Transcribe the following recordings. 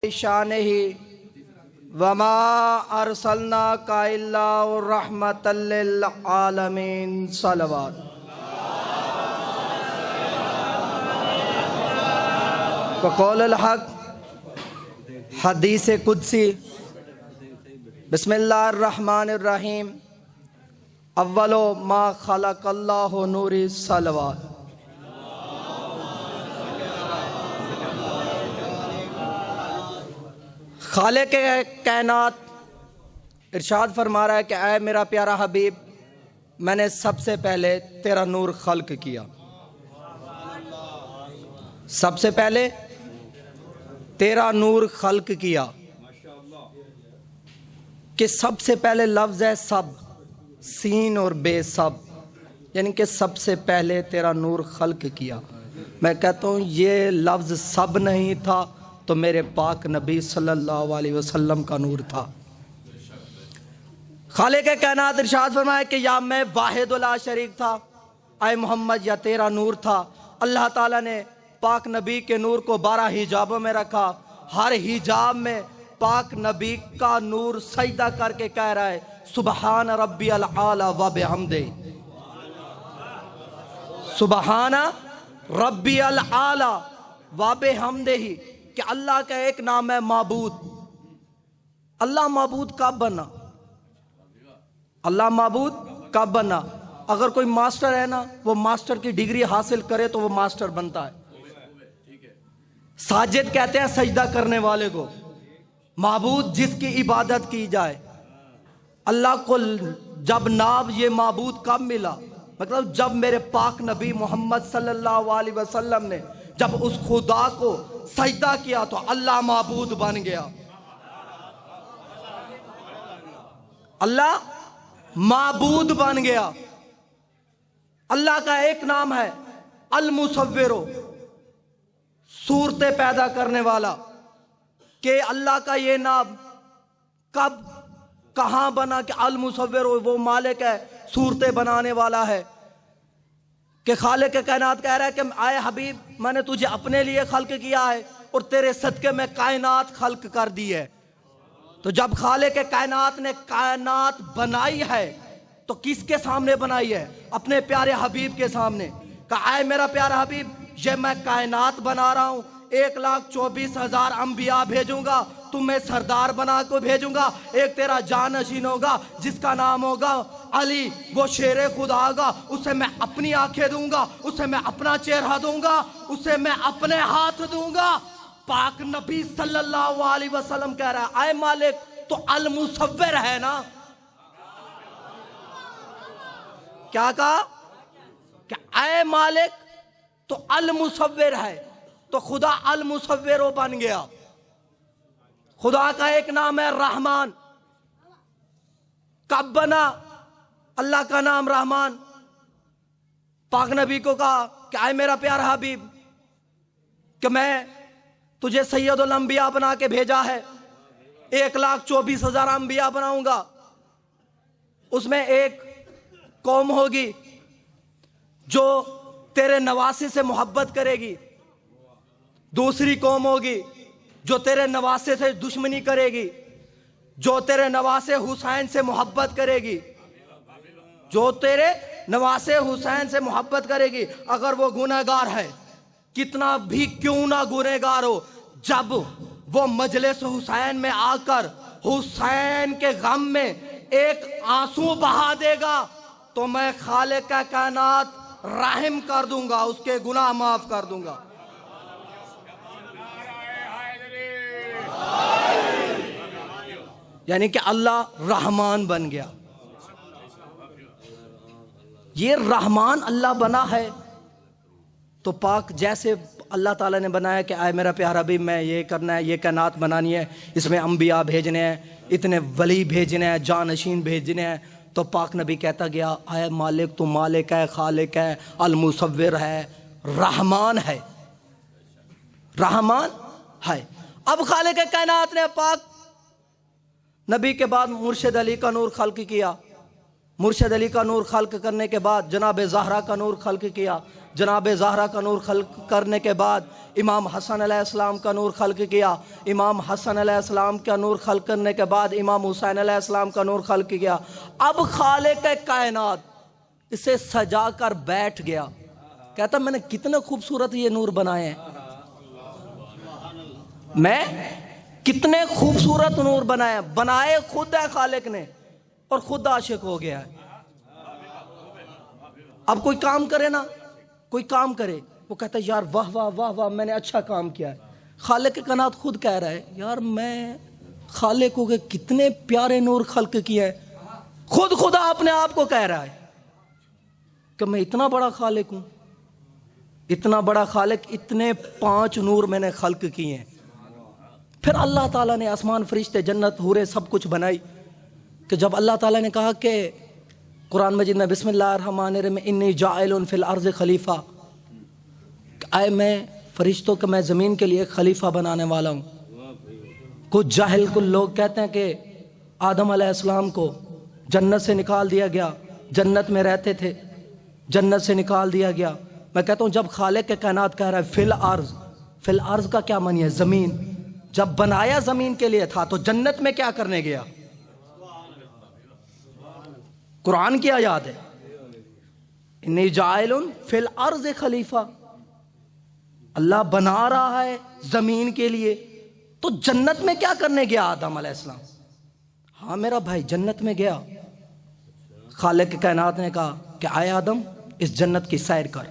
शान ही वमा अरसलना का इल्ला रहमतल लिल आलमीन सलवात। वक़ौलुल हक़ हदीस कुदसी बिस्मिल्लाहिर रहमानिर रहीम अव्वलो मा खलक़ल्लाहु नूरी सलवात। खालिक़ कायनात इरशाद फरमा रहा है कि ऐ मेरा प्यारा हबीब, मैंने सबसे पहले तेरा नूर खल्क किया। सबसे पहले तेरा नूर खल्क किया कि सबसे पहले लफ्ज़ है सब, सीन और बेसब, यानी कि सबसे पहले तेरा नूर खल्क किया। मैं कहता हूँ ये लफ्ज़ सब नहीं था तो मेरे पाक नबी सल्लल्लाहु अलैहि वसल्लम का नूर था। खालिक़ कायनात इरशाद फरमाया कि या मैं वाहिद ला शरीक था, आए मोहम्मद या तेरा नूर था। अल्लाह ताला ने पाक नबी के नूर को 12 हिजाबों में रखा। हर हिजाब में पाक नबी का नूर सजदा करके कह रहा है सुबहान रब्बियल आला व बिहम्दे, सुबहान रब्बियल आला व बिहम्दे ही, कि अल्लाह का एक नाम है माबूद। अल्लाह माबूद कब बना? अल्लाह माबूद कब बना? अगर कोई मास्टर है ना, वो मास्टर की डिग्री हासिल करे तो वो मास्टर बनता है। साजिद कहते हैं सजदा करने वाले को, माबूद जिसकी इबादत की जाए। अल्लाह को जब नाम ये माबूद कब मिला? मतलब जब मेरे पाक नबी मोहम्मद सल्लल्लाहु अलैहि वसल्लम ने जब उस खुदा को सजदा किया तो अल्लाह माबूद बन गया। अल्लाह माबूद बन गया। अल्लाह का एक नाम है अल मुसव्विरो, सूरतें पैदा करने वाला। कि अल्लाह का ये नाम कब कहां बना कि अल मुसव्विरो, वो मालिक है, सूरतें बनाने वाला है। कि खालिक़ कायनात कह रहा है कि आए हबीब, मैंने तुझे अपने लिए खल्क किया है और तेरे सदके में कायनात खल्क कर दी है। तो जब खालिक़ कायनात ने कायनात बनाई है तो किसके सामने बनाई है? अपने प्यारे हबीब के सामने। कहा आए मेरा प्यारा हबीब, ये मैं कायनात बना रहा हूँ, 1,24,000 अंबिया भेजूंगा, तुम्हें सरदार बना को भेजूंगा। एक तेरा जानशीन होगा जिसका नाम होगा अली, वो शेरे खुदा होगा, उसे मैं अपनी आंखें दूंगा, उसे मैं अपना चेहरा दूंगा, उसे मैं अपने हाथ दूंगा। पाक नबी सल्लल्लाहु अलैहि वसल्लम कह रहा है आए मालिक तो अल मुसव्विर है ना। क्या कहा? क्या आए मालिक तो अल मुसव्विर है, तो खुदा अल मुसव्विरो बन गया। खुदा का एक नाम है रहमान। कब बना अल्लाह का नाम रहमान? पाक नबी को कहा कि आए मेरा प्यारा हबीब, कि मैं तुझे सैयदुल अंबिया बना के भेजा है, 1,24,000 अंबिया बनाऊंगा। उसमें एक कौम होगी जो तेरे नवासे से मोहब्बत करेगी, दूसरी कौम होगी जो तेरे नवासे से दुश्मनी करेगी, जो तेरे नवासे हुसैन से मोहब्बत करेगी, जो तेरे नवासे हुसैन से मोहब्बत करेगी। अगर वो गुनहगार है, कितना भी क्यों ना गुनहगार हो, जब वो मजलिस हुसैन में आकर हुसैन के गम में एक आंसू बहा देगा तो मैं खालिक़ का कायनात रहम कर दूंगा, उसके गुनाह माफ कर दूंगा। यानी कि अल्लाह रहमान बन गया। ये रहमान अल्लाह बना है तो पाक जैसे अल्लाह ताला ने बनाया कि आए मेरा प्यारा भी, मैं ये करना है, ये कायनात बनानी है, इसमें अंबिया भेजने हैं, इतने वली भेजने हैं, जानशीन भेजने हैं। तो पाक नबी कहता गया आए मालिक तू मालिक है, खालिक है, अल मुसव्विर है, रहमान है, रहमान है। अब खालिक़ कायनात ने पाक नबी के बाद मुर्शिद अली का नूर खल्क किया। मुर्शिद अली का नूर खल्क करने के बाद जनाब ज़हरा का नूर खल्क किया। जनाब ज़हरा का नूर खल्क करने के बाद इमाम हसन अलैहिस्सलाम का नूर खल्क किया। इमाम हसन अलैहिस्सलाम का नूर खल्क करने के बाद इमाम हुसैन अलैहिस्सलाम का नूर खल्क किया। अब खालिक कायनात इसे सजा कर बैठ गया, कहता मैंने कितने खूबसूरत ये नूर बनाए हैं, मैं कितने खूबसूरत नूर बनाए, बनाए खुद है खालिक ने और खुद आशिक हो गया है। अब कोई काम करे ना, कोई काम करे, वो कहता है यार वाह वाह वाह वाह मैंने अच्छा काम किया है। खालिक कायनात खुद कह रहा है यार मैं खालिक को के कितने प्यारे नूर खल्क किए हैं। खुद खुदा अपने आप को कह रहा है कि मैं इतना बड़ा खालिक हूं, इतना बड़ा खालिक, इतने 5 नूर मैंने खल्क किए हैं। फिर अल्लाह ताला ने आसमान, फरिश्ते, जन्नत, हूरे सब कुछ बनाई। कि जब अल्लाह ताला ने कहा कि कुरान मजीद में बिस्मिल्लाहिर्रहमानिर्रहीम इन्नी जाइलुन फिल अर्ज़ खलीफा, आए मैं फरिश्तों को मैं ज़मीन के लिए खलीफा बनाने वाला हूँ। कुछ जाहिल कुछ लोग कहते हैं कि आदम अलैहिस्सलाम को जन्नत से निकाल दिया गया, जन्नत में रहते थे, जन्नत से निकाल दिया गया। मैं कहता हूँ जब खालिक के कायनात कह रहा है फिल अर्ज़, फिल अर्ज़ का क्या मानी है? ज़मीन। जब बनाया ज़मीन के लिए था तो जन्नत में क्या करने गया? कुरान की आयत है इन्नी जाइलुन फिल अर्ज़ खलीफा, अल्लाह बना रहा है जमीन के लिए, तो जन्नत में क्या करने गया आदम अलैहिस्सलाम? हाँ मेरा भाई जन्नत में गया। खालिक कायनात ने कहा कि आए आदम इस जन्नत की सैर कर,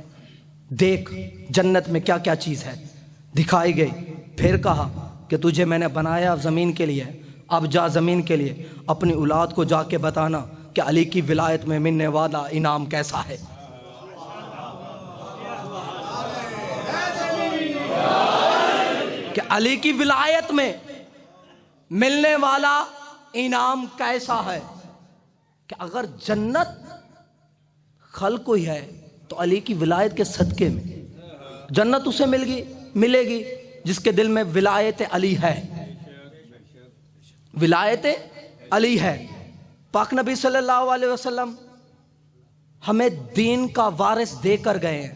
देख जन्नत में क्या क्या चीज़ है। दिखाई गई। फिर कहा कि तुझे मैंने बनाया ज़मीन के लिए, अब जा ज़मीन के लिए अपनी औलाद को जाके बताना कि अली की विलायत में मिलने वाला इनाम कैसा है। कि अली की विलायत में मिलने वाला इनाम कैसा है। कि अगर जन्नत खल्क हुई है तो अली की विलायत के सदके में जन्नत उसे मिलेगी जिसके दिल में विलायत अली है, विलायत अली है। पाक नबी सल्लल्लाहु अलैहि वसल्लम हमें दीन का वारिस देकर गए हैं,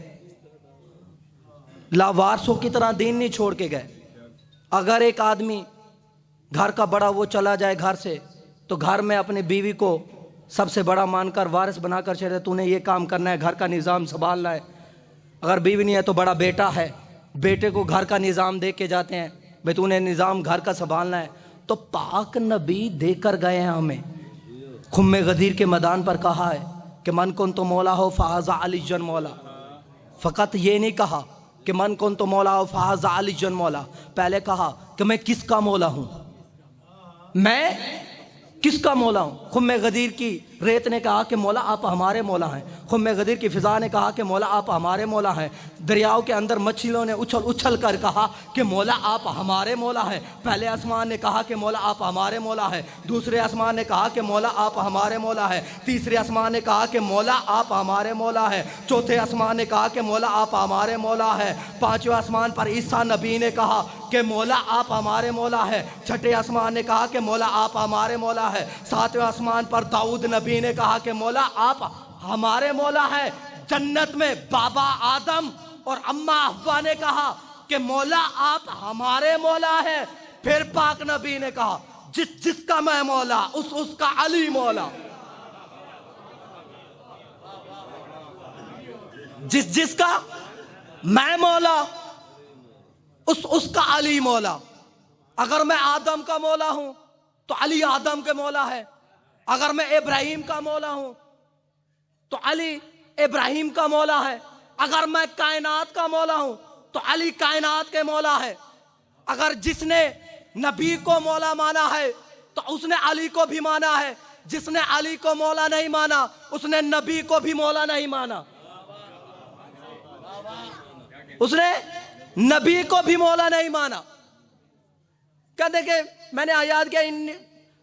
लावारसों की तरह दीन नहीं छोड़ के गए। अगर एक आदमी घर का बड़ा वो चला जाए घर से, तो घर में अपनी बीवी को सबसे बड़ा मानकर वारिस बनाकर चले, तूने ये काम करना है, घर का निज़ाम संभालना है। अगर बीवी नहीं है तो बड़ा बेटा है, बेटे को घर का निज़ाम दे के जाते हैं, भाई तूने निज़ाम घर का संभालना है। तो पाक नबी देकर गए हैं हमें। खुम्मे गदीर के मैदान पर कहा है कि मन कुन तो मौला हो फ़ाज़ा अली जन मौला। फ़कत ये नहीं कहा कि मन कुन तो मौला हो फ़ाज़ा अली जन मौला, पहले कहा कि मैं किसका मौला हूँ, मैं किसका मौला हूँ। खुम्मे गदीर की रेत ने कहा कि मौला आप हमारे मौला हैं। खुम्मे गदीर की फ़िज़ा ने कहा कि मौला आप हमारे मौला हैं। दरियाओं के अंदर मछलियों ने उछल उछल कर कहा कि मौला आप हमारे मौला हैं। पहले आसमान ने कहा कि मौला आप हमारे मौला हैं, दूसरे आसमान ने कहा कि मौला आप हमारे मौला हैं, तीसरे आसमान ने कहा कि मौला आप हमारे मौला हैं, चौथे आसमान ने कहा कि मौला आप हमारे मौला हैं, पाँचवें आसमान पर ईसा नबी ने कहा कि मौला आप हमारे मौला है, छठे आसमान ने कहा कि मौला आप हमारे मौला है, सातवें आसमान पर दाऊद नबी ने कहा कि मौला आप हमारे मौला है। जन्नत में बाबा आदम और अम्मा हव्वा ने कहा कि मौला आप हमारे मौला है। फिर पाक नबी ने कहा जिसका मैं मौला उसका अली मौला, जिसका मैं मौला उसका अली मौला। अगर मैं आदम का मौला हूं तो अली आदम के मौला है, अगर मैं इब्राहिम का मौला हूं तो अली इब्राहिम का मौला है, अगर मैं कायनात का मौला हूं तो अली कायनात के मौला है। अगर जिसने नबी को मौला माना है तो उसने अली को भी माना है, जिसने अली को मौला नहीं माना उसने नबी को भी मौला नहीं माना, उसने नबी को भी मौला नहीं माना। कहते कि मैंने आयात किया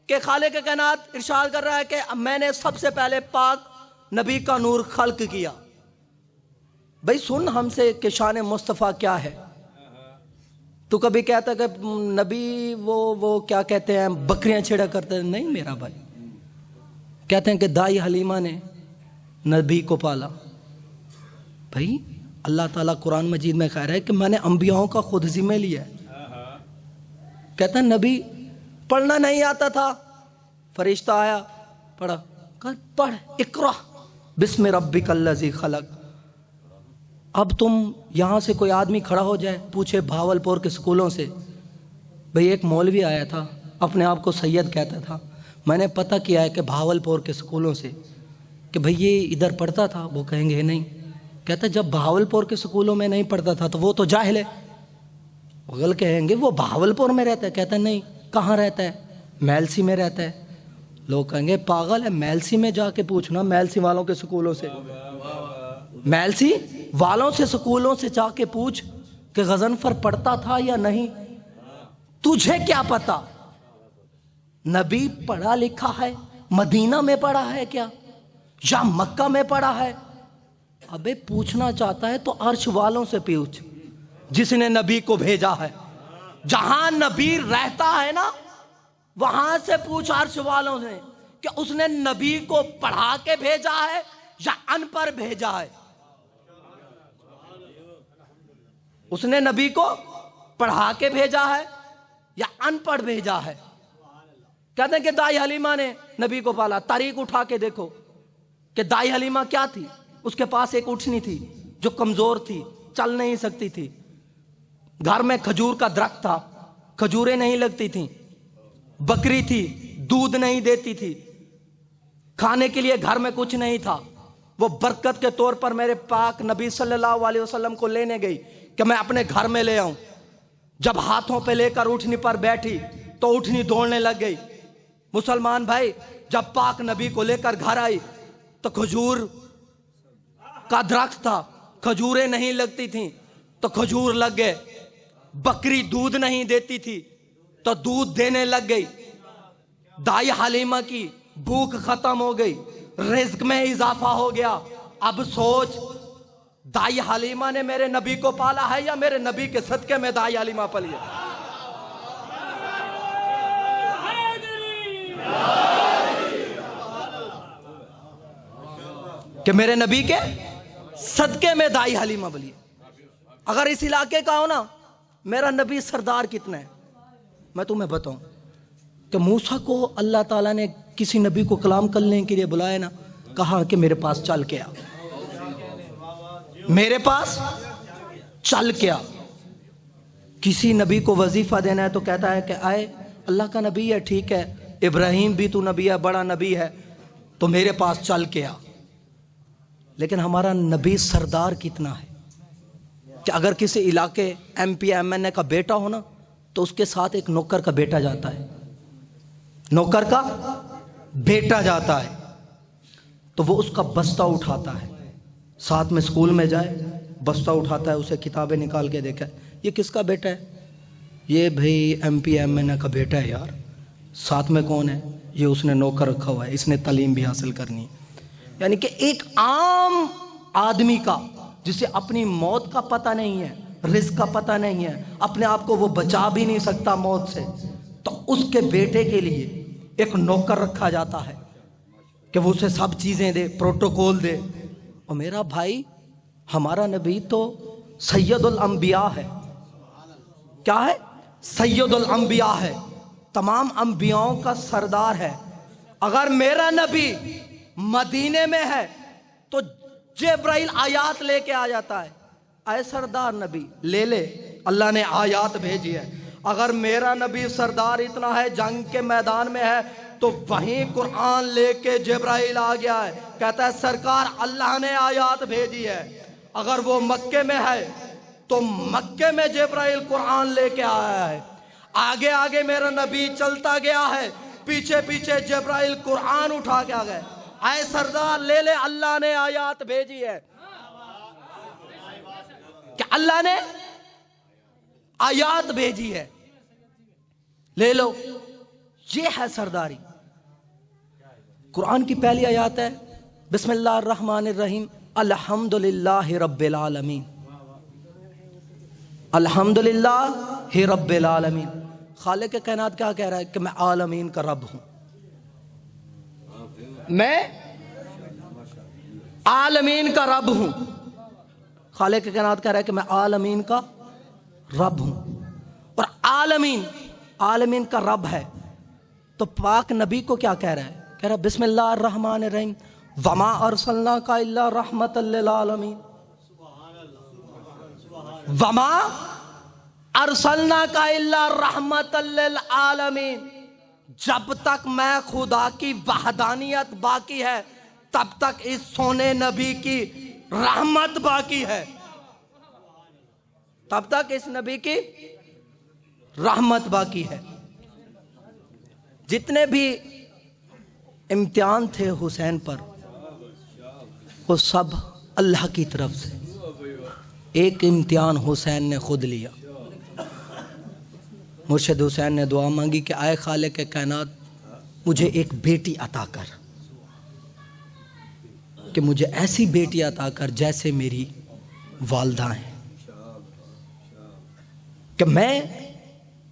के खालिक के कायनात इरशाद कर रहा है कि मैंने सबसे पहले पाक नबी का नूर खल्क किया। भाई सुन हमसे कि शान मुस्तफ़ा क्या है। तू कभी कहता कि नबी वो क्या कहते हैं बकरियां छेड़ा करते हैं, नहीं मेरा भाई। कहते हैं कि दाई हलीमा ने नबी को पाला। भाई अल्लाह ताला कुरान मजीद में कह रहा है कि मैंने अंबियाओं का खुद जिम्मे लिया है। कहता है नबी पढ़ना नहीं आता था, फरिश्ता आया पढ़ा, कहा पढ़ इकरा बिस्मि रब्बिकल्लज़ी खलक। अब तुम यहाँ से कोई आदमी खड़ा हो जाए पूछे भावलपुर के स्कूलों से, भाई एक मौलवी आया था अपने आप को सैयद कहता था, मैंने पता किया है कि भावलपुर के स्कूलों से कि भाई ये इधर पढ़ता था, वो कहेंगे नहीं। कहता जब भावलपुर के स्कूलों में नहीं पढ़ता था तो वो तो जाहिल है। गल कहेंगे वो भावलपुर में रहता है, कहता नहीं कहाँ रहता है, मैलसी में रहता है। लोग कहेंगे पागल है, मैलसी में जाके पूछना, मैलसी वालों के स्कूलों से, मैलसी वालों से स्कूलों से जाके पूछ कि गजनफर पढ़ता था या नहीं, तुझे क्या पता। नबी पढ़ा लिखा है, मदीना में पढ़ा है क्या या मक्का में पढ़ा है? अबे पूछना चाहता है तो अर्श वालों से पूछ जिसने नबी को भेजा है। जहां नबी रहता है ना वहां से पूछ अर्श वालों से कि उसने नबी को पढ़ा के भेजा है या अनपढ़ भेजा है। उसने नबी को पढ़ा के भेजा है या अनपढ़ भेजा है। कहते हैं कि दाई हलीमा ने नबी को पाला। तारीख उठा के देखो कि दाई हलीमा क्या थी। उसके पास एक उठनी थी जो कमजोर थी, चल नहीं सकती थी। घर में खजूर का दरख्त था, खजूरें नहीं लगती थी। बकरी थी, दूध नहीं देती थी। खाने के लिए घर में कुछ नहीं था। वो बरकत के तौर पर मेरे पाक नबी सल्लल्लाहु अलैहि वसल्लम को लेने गई कि मैं अपने घर में ले आऊं। जब हाथों पे लेकर उठनी पर बैठी तो उठनी दौड़ने लग गई। मुसलमान भाई, जब पाक नबी को लेकर घर आई तो खजूर का दरख्त था, खजूरें नहीं लगती थी तो खजूर लग गए। बकरी दूध नहीं देती थी तो दूध देने लग गई। दाई हलीमा की भूख खत्म हो गई, रिज्क में इजाफा हो गया। अब सोच, दाई हलीमा ने मेरे नबी को पाला है या मेरे नबी के सदके में दाई हलीमा पली है? कि मेरे नबी के सदके में दाई हलीमा बली। अगर इस इलाके का हो ना, मेरा नबी सरदार कितना है मैं तुम्हें बताऊं कि मूसा को अल्लाह ताला ने किसी नबी को कलाम करने के लिए बुलाया ना, कहा कि मेरे पास चल के आ, मेरे पास चल के आ। किसी नबी को वजीफा देना है तो कहता है कि आए, अल्लाह का नबी है, ठीक है, इब्राहिम भी तू नबी है, बड़ा नबी है, तो मेरे पास चल के आ। लेकिन हमारा नबी सरदार कितना है कि अगर किसी इलाके MP MNA का बेटा हो ना तो उसके साथ एक नौकर का बेटा जाता है, नौकर का बेटा जाता है तो वो उसका बस्ता उठाता है, साथ में स्कूल में जाए बस्ता उठाता है, उसे किताबें निकाल के देखा, ये किसका बेटा है? ये भाई MP MNA का बेटा है यार। साथ में कौन है? ये उसने नौकर रखा हुआ है, इसने तालीम भी हासिल करनी है। यानी कि एक आम आदमी का जिसे अपनी मौत का पता नहीं है, रिस्क का पता नहीं है, अपने आप को वो बचा भी नहीं सकता मौत से, तो उसके बेटे के लिए एक नौकर रखा जाता है कि वो उसे सब चीजें दे, प्रोटोकॉल दे। और मेरा भाई, हमारा नबी तो सैयदुल अंबिया है। क्या है? सैयदुल अंबिया है, तमाम अंबियाओं का सरदार है। अगर मेरा नबी मदीने में है तो जिब्राइल आयात लेके आ जाता है, आए सरदार नबी ले ले, अल्लाह ने आयात भेजी है। अगर मेरा नबी सरदार इतना है, जंग के मैदान में है, तो वहीं कुरान लेके जिब्राइल आ गया है, कहता है सरकार अल्लाह ने आयात भेजी है। अगर वो मक्के में है तो मक्के में जिब्राइल कुरान लेके आया है। आगे आगे मेरा नबी चलता गया है, पीछे पीछे जिब्राइल कुरान उठा के आ गए, आए सरदार ले ले, अल्लाह ने आयात भेजी है। कि अल्लाह ने आयात भेजी है, ले लो। ये है सरदारी। कुरान की पहली आयत है बिस्मिल्लाहिर्रहमानिर्रहीम, अल्हम्दुलिल्लाहि रब्बिल आलमीन। अल्हम्दुलिल्लाहि रब्बिल आलमीन। खालिक कायनात क्या कह रहा है? कि मैं आलमीन का रब हूं, मैं आलमीन का रब हूं। खालिक कायनात कह रहा है कि मैं आलमीन का रब हूं, और आलमीन आलमीन का रब है। तो पाक नबी को क्या कह रहा है? कह रहा है बिस्मिल्लाहिर रहमानिर रहीम, वमा अरसलनाका इल्ला रहमतल लिल आलमीन, वमा अरसलनाका इल्ला रहमतल लिल आलमीन। जब तक मैं खुदा की वहदानियत बाकी है, तब तक इस सोने नबी की रहमत बाकी है, तब तक इस नबी की रहमत बाकी है। जितने भी इम्तिहान थे हुसैन पर, वो सब अल्लाह की तरफ से। एक इम्तिहान हुसैन ने खुद लिया। मुर्शिद हुसैन ने दुआ मांगी कि आए खालिक के कायनात, मुझे एक बेटी अता कर, कि मुझे ऐसी बेटी अता कर जैसे मेरी वालदा हैं, कि मैं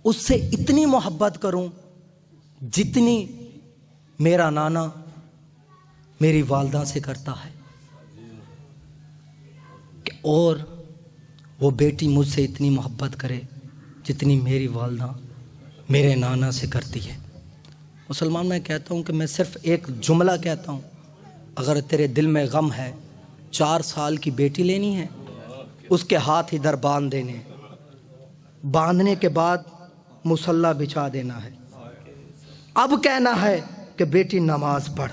उससे इतनी मोहब्बत करूं जितनी मेरा नाना मेरी वालदा से करता है, और वो बेटी मुझसे इतनी मोहब्बत करे जितनी मेरी वालदा मेरे नाना से करती है। मुसलमान, मैं कहता हूँ कि मैं सिर्फ एक जुमला कहता हूँ, अगर तेरे दिल में गम है, 4 साल की बेटी लेनी है, उसके हाथ इधर बांध देने, बांधने के बाद मुसल्ला बिछा देना है। अब कहना है कि बेटी नमाज पढ़,